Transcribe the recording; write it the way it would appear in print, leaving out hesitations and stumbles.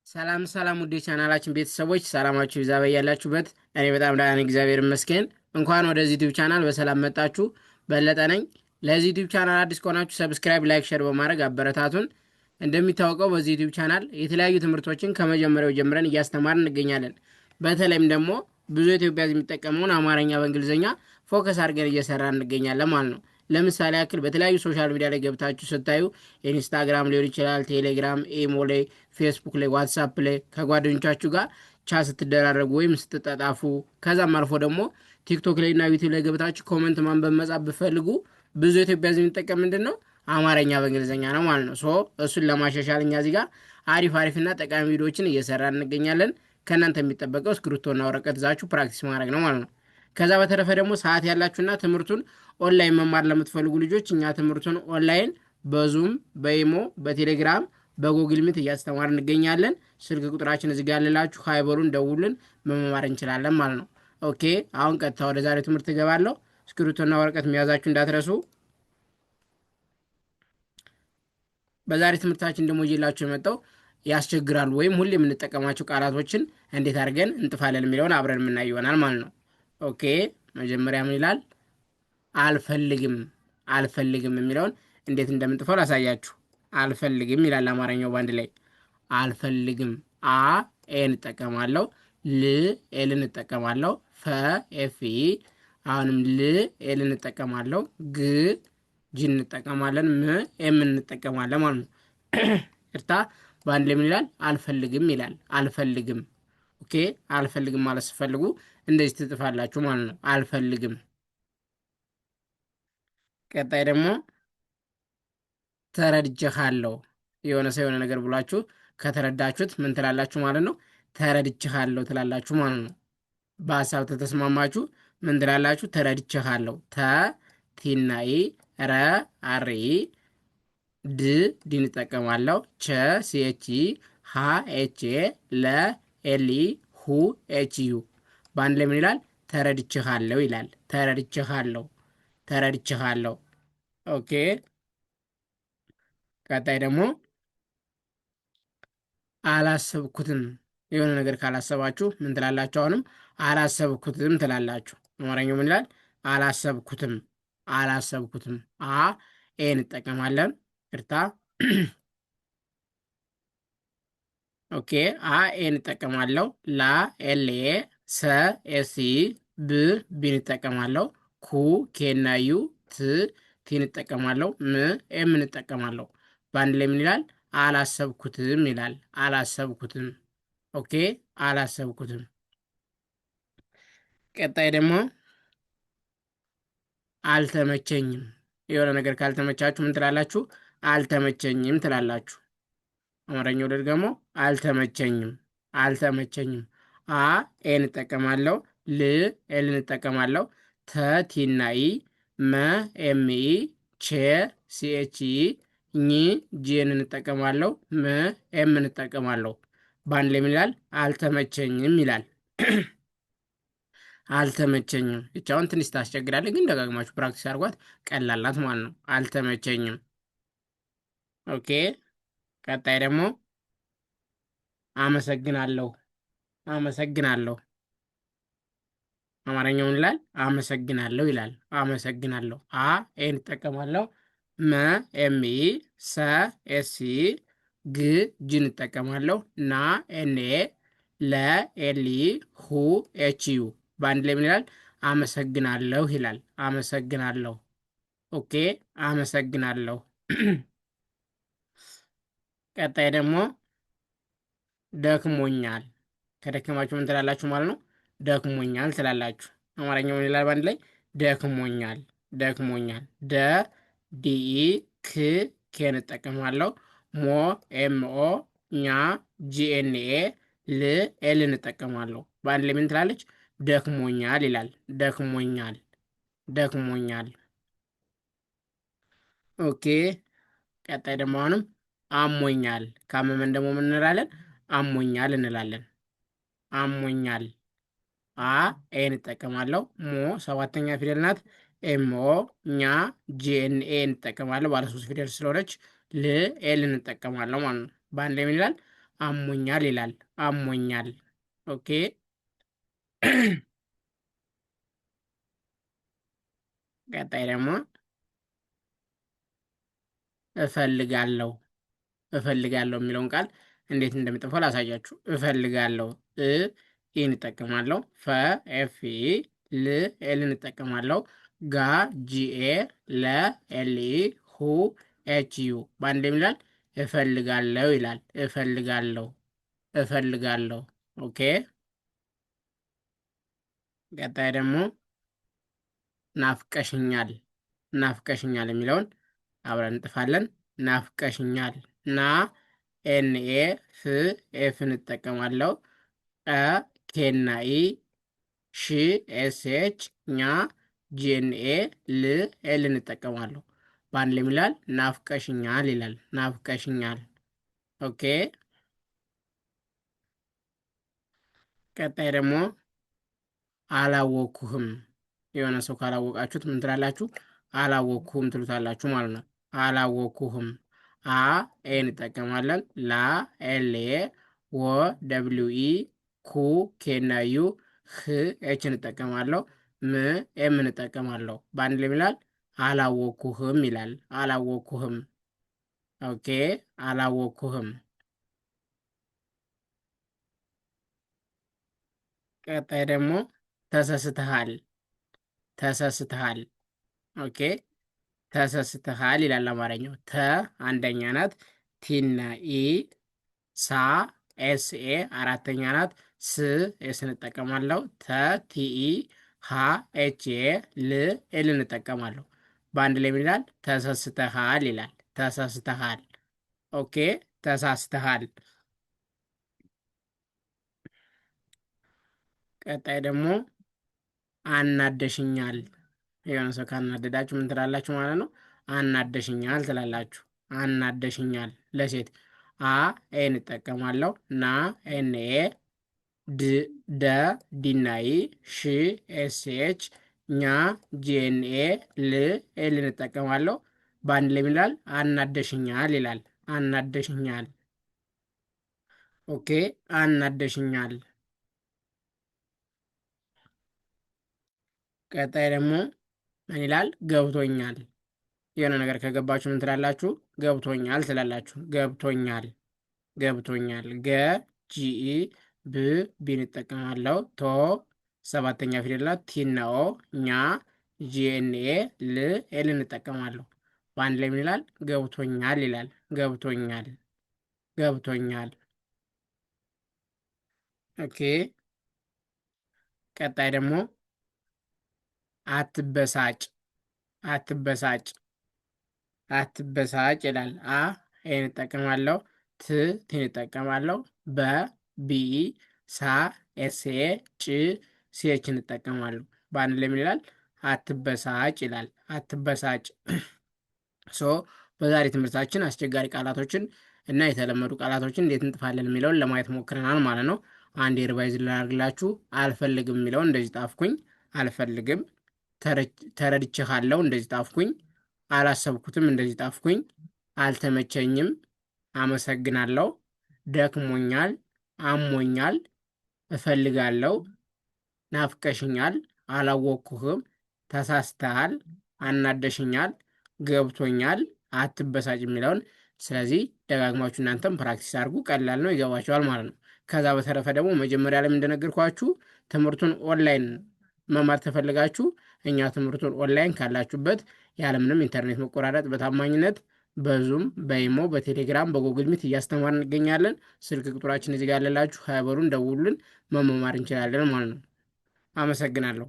ሰላም ሰላም ውዴ ቻናላችን ቤተሰቦች ሰላማችሁ ይብዛ በያላችሁበት። እኔ በጣም ደህና ነኝ፣ እግዚአብሔር ይመስገን። እንኳን ወደዚህ ዩቲዩብ ቻናል በሰላም መጣችሁ። በለጠ ነኝ። ለዚህ ዩቲዩብ ቻናል አዲስ ከሆናችሁ ሰብስክራይብ፣ ላይክ፣ ሼር በማድረግ አበረታቱን። እንደሚታወቀው በዚህ ዩቲዩብ ቻናል የተለያዩ ትምህርቶችን ከመጀመሪያው ጀምረን እያስተማርን እንገኛለን። በተለይም ደግሞ ብዙ ኢትዮጵያ የሚጠቀመውን አማርኛ በእንግሊዝኛ ፎከስ አድርገን እየሰራን እንገኛለን ማለት ነው። ለምሳሌ ያክል በተለያዩ ሶሻል ሚዲያ ላይ ገብታችሁ ስታዩ ኢንስታግራም ሊሆን ይችላል፣ ቴሌግራም፣ ኢሞ ላይ፣ ፌስቡክ ላይ፣ ዋትሳፕ ላይ ከጓደኞቻችሁ ጋር ቻ ስትደራረጉ ወይም ስትጠጣፉ ከዛም አልፎ ደግሞ ቲክቶክ ላይ እና ዩቲብ ላይ ገብታችሁ ኮመንት ማንበብ መጻፍ ብፈልጉ ብዙ ኢትዮጵያ ሕዝብ የሚጠቀም ምንድን ነው አማርኛ በእንግሊዝኛ ነው ማለት ነው። እሱን ለማሻሻል እኛ እዚህ ጋር አሪፍና ጠቃሚ ቪዲዮዎችን እየሰራ እንገኛለን። ከእናንተ የሚጠበቀው እስክሪብቶና ወረቀት ይዛችሁ ፕራክቲስ ማድረግ ነው ማለት ነው። ከዛ በተረፈ ደግሞ ሰዓት ያላችሁና ትምህርቱን ኦንላይን መማር ለምትፈልጉ ልጆች እኛ ትምህርቱን ኦንላይን በዙም፣ በኢሞ፣ በቴሌግራም፣ በጉግል ሚት እያስተማር እንገኛለን። ስልክ ቁጥራችን እዚህ ጋር ያለላችሁ ሃይበሩን ደውልን መማር እንችላለን ማለት ነው። ኦኬ፣ አሁን ቀጥታ ወደ ዛሬ ትምህርት እገባለሁ። እስክሪብቶና ወረቀት መያዛችሁ እንዳትረሱ። በዛሬ ትምህርታችን ደግሞ ይዤላችሁ የመጣው ያስቸግራሉ ወይም ሁሌ የምንጠቀማቸው ቃላቶችን እንዴት አድርገን እንጥፋለን የሚለውን አብረን የምናይ ይሆናል ማለት ነው። ኦኬ፣ መጀመሪያ ምን ይላል? አልፈልግም። አልፈልግም የሚለውን እንዴት እንደምንጥፈው ላሳያችሁ። አልፈልግም ይላል አማርኛው ባንድ ላይ አልፈልግም። አ ኤን እጠቀማለሁ፣ ል ኤልን እጠቀማለሁ፣ ፈ ኤፍ ኢ፣ አሁንም ል ኤልን እጠቀማለሁ፣ ግ ጅን እንጠቀማለን፣ ም ኤም እንጠቀማለን ማለት ነው። እርታ በአንድ ላይ ምን ይላል? አልፈልግም ይላል። አልፈልግም። ኦኬ፣ አልፈልግም ማለት ስፈልጉ እንደዚህ ትጥፋላችሁ ማለት ነው። አልፈልግም። ቀጣይ ደግሞ ተረድቼሃለሁ። የሆነ ሰው የሆነ ነገር ብሏችሁ ከተረዳችሁት ምን ትላላችሁ ማለት ነው? ተረድቼሃለሁ ትላላችሁ ማለት ነው። በሀሳብ ተተስማማችሁ ምን ትላላችሁ? ተረድቼሃለሁ። ተ ቲናይ፣ ረ አሪ፣ ድ ዲን እጠቀማለሁ፣ ቸ ሲኤች፣ ሀ ኤች፣ ለ ኤል፣ ሁ ኤች ዩ። በአንድ ላይ ምን ይላል? ተረድቼሃለሁ ይላል። ተረድቼሃለሁ፣ ተረድቼሃለሁ። ኦኬ፣ ቀጣይ ደግሞ አላሰብኩትም። የሆነ ነገር ካላሰባችሁ ምን ትላላችሁ? አሁንም አላሰብኩትም ትላላችሁ። አማርኛው ምን ይላል? አላሰብኩትም። አላሰብኩትም። አ ኤ እንጠቀማለን። እርታ ኦኬ፣ አ ኤ እንጠቀማለሁ። ላ ኤል ኤ፣ ሰ ኤስ ኢ፣ ብ ቢ እንጠቀማለሁ። ኩ ኬና ዩ፣ ት ቲ እንጠቀማለሁ። ም ኤም እንጠቀማለሁ። በአንድ ላይ ምን ይላል? አላሰብኩትም ይላል። አላሰብኩትም። ኦኬ፣ አላሰብኩትም። ቀጣይ ደግሞ አልተመቸኝም። የሆነ ነገር ካልተመቻችሁ ምን ትላላችሁ? አልተመቸኝም ትላላችሁ። አማርኛው ደግሞ አልተመቸኝም። አልተመቸኝም። አ ኤ እንጠቀማለሁ፣ ል ኤል እንጠቀማለሁ፣ ተ ቲና ኢ፣ መ ኤም ኢ፣ ቼ ሲኤች ኢ፣ ኝ ጂን እንጠቀማለሁ፣ ም ኤም እንጠቀማለሁ። በአንድ ላይ ምን ይላል? አልተመቸኝም ይላል። አልተመቸኝም። ብቻውን ትንሽ ታስቸግራለች፣ ግን ደጋግማችሁ ፕራክቲስ አድርጓት፣ ቀላላት ማለት ነው። አልተመቸኝም። ኦኬ፣ ቀጣይ ደግሞ አመሰግናለሁ። አመሰግናለሁ። አማርኛው ምን ይላል? አመሰግናለሁ ይላል። አመሰግናለሁ። አ ኤን እጠቀማለሁ፣ መ ኤም ኢ፣ ሰ ኤስ ኢ፣ ግ ጅን እጠቀማለሁ፣ ና ኤን ኤ፣ ለ ኤል ኢ፣ ሁ ኤች ዩ። በአንድ ላይ ምን ይላል? አመሰግናለሁ ይላል። አመሰግናለሁ። ኦኬ፣ አመሰግናለሁ። ቀጣይ ደግሞ ደክሞኛል። ከደከማችሁ ምን ትላላችሁ ማለት ነው? ደክሞኛል ትላላችሁ። አማርኛው ምን ይላል? በአንድ ላይ ደክሞኛል። ደክሞኛል። ደ ዲኢ፣ ክ ኬን እጠቀማለሁ፣ ሞ ኤምኦ፣ ኛ ጂኤንኤ፣ ል ኤል እንጠቀማለሁ። በአንድ ላይ ምን ትላለች? ደክሞኛል ይላል። ደክሞኛል። ደክሞኛል። ኦኬ፣ ቀጣይ ደግሞ አሁንም አሞኛል። ካመመን ደግሞ ምን እንላለን? አሞኛል እንላለን። አሞኛል። አ ኤን እጠቀማለሁ፣ ሞ ሰባተኛ ፊደል ናት፣ ኤምኦ ኛ ጂኤንኤ እንጠቀማለሁ፣ ባለ ሶስት ፊደል ስለሆነች፣ ል ኤል እንጠቀማለሁ ማለት ነው። በአንድ ላይ ምን ይላል? አሞኛል ይላል። አሞኛል። ኦኬ። ቀጣይ ደግሞ እፈልጋለሁ። እፈልጋለሁ የሚለውን ቃል እንዴት እንደምጥፈው ላሳያችሁ። እፈልጋለሁ እ ኢን እጠቀማለሁ። ፈ ኤፍ ኢ ል ኤልን እጠቀማለሁ። ጋ ጂኤ ለ ኤል ኢ ሁ ኤች ዩ በአንድ ይላል። እፈልጋለሁ ይላል። እፈልጋለሁ እፈልጋለሁ። ኦኬ። ቀጣይ ደግሞ ናፍቀሽኛል። ናፍቀሽኛል የሚለውን አብረን እንጥፋለን። ናፍቀሽኛል ና ኤንኤ ፍ ኤፍ እንጠቀማለሁ። ቀ ኬና ኢ ሺ ኤስኤች ኛ ጂኤንኤ ል ኤል እንጠቀማለሁ። በአንድ ላይ ይላል ናፍቀሽኛል ይላል። ናፍቀሽኛል። ኦኬ። ቀጣይ ደግሞ አላወኩህም። የሆነ ሰው ካላወቃችሁት ምን ትላላችሁ? አላወኩህም ትሉታላችሁ ማለት ነው። አላወኩህም አ ኤ እንጠቀማለን። ላ ኤል ኤ ወ ደብሊው ኢ ኩ ኬና ዩ ህ ኤች እንጠቀማለሁ። ም ኤም እንጠቀማለሁ። በአንድ ላይ ይላል አላወኩህም ይላል። አላወኩህም። ኦኬ። አላወኩህም። ቀጣይ ደግሞ ተሰስተሃል። ተሰስተሃል። ኦኬ። ተሰስተሃል ይላል አማርኛው። ተ አንደኛ ናት። ቲና ኢ ሳ ኤስኤ አራተኛ ናት። ስ ኤስ እንጠቀማለሁ። ተ ቲኢ ሃ ኤችኤ ል ኤል እንጠቀማለሁ። በአንድ ላይ ይላል ተሰስተሃል ይላል። ተሰስተሃል። ኦኬ። ተሳስተሃል። ቀጣይ ደግሞ አናደሽኛል። የሆነ ሰው ካናደዳችሁ ምን ትላላችሁ ማለት ነው? አናደሽኛል ትላላችሁ። አናደሽኛል ለሴት አ ኤ እንጠቀማለሁ። ና ኤን ኤ ደ ዲናይ ሺ ኤስኤች ኛ ጂኤንኤ ል ኤል እንጠቀማለሁ። በአንድ ላይ ይላል አናደሽኛል ይላል። አናደሽኛል። ኦኬ። አናደሽኛል። ቀጣይ ደግሞ ምን ይላል? ገብቶኛል። የሆነ ነገር ከገባችሁ ምን ትላላችሁ? ገብቶኛል ትላላችሁ። ገብቶኛል። ገብቶኛል። ገ ጂኢ ብ ቢን እጠቀማለሁ። ቶ ሰባተኛ ፊደል ናት። ቲና ኦ ኛ ጂኤንኤ ል ኤል እንጠቀማለሁ። በአንድ ላይ ምን ይላል? ገብቶኛል ይላል። ገብቶኛል። ገብቶኛል። ኦኬ። ቀጣይ ደግሞ አትበሳጭ። አትበሳጭ። አትበሳጭ ይላል። አ ኤን እጠቀማለሁ። ት ቲን እጠቀማለሁ። በ ቢኢ ሳ ኤስኤ ጭ ሲኤች እንጠቀማለሁ። በአንድ ላይ ምን ይላል? አትበሳጭ ይላል። አትበሳጭ። ሶ በዛሬ ትምህርታችን አስቸጋሪ ቃላቶችን እና የተለመዱ ቃላቶችን እንዴት እንጥፋለን የሚለውን ለማየት ሞክረናል ማለት ነው። አንድ የሪቫይዝ ላድርግላችሁ። አልፈልግም የሚለውን እንደዚህ ጣፍኩኝ። አልፈልግም። ተረድቼሃለሁ እንደዚህ ጣፍኩኝ። አላሰብኩትም እንደዚህ ጣፍኩኝ። አልተመቸኝም። አመሰግናለሁ። ደክሞኛል። አሞኛል። እፈልጋለሁ። ናፍቀሽኛል። አላወቅኩህም። ተሳስተሃል። አናደሽኛል። ገብቶኛል። አትበሳጭ የሚለውን ስለዚህ ደጋግማችሁ እናንተም ፕራክቲስ አድርጉ። ቀላል ነው፣ ይገባችኋል ማለት ነው። ከዛ በተረፈ ደግሞ መጀመሪያ ላይ እንደነገርኳችሁ ትምህርቱን ኦንላይን መማር ተፈልጋችሁ እኛ ትምህርቱን ኦንላይን ካላችሁበት ያለምንም ኢንተርኔት መቆራረጥ በታማኝነት በዙም በኢሞ በቴሌግራም በጎግል ሚት እያስተማር እንገኛለን። ስልክ ቁጥራችን እዚህ ጋር ያለላችሁ ሀይበሩን ደውሉልን፣ መማር እንችላለን ማለት ነው። አመሰግናለሁ።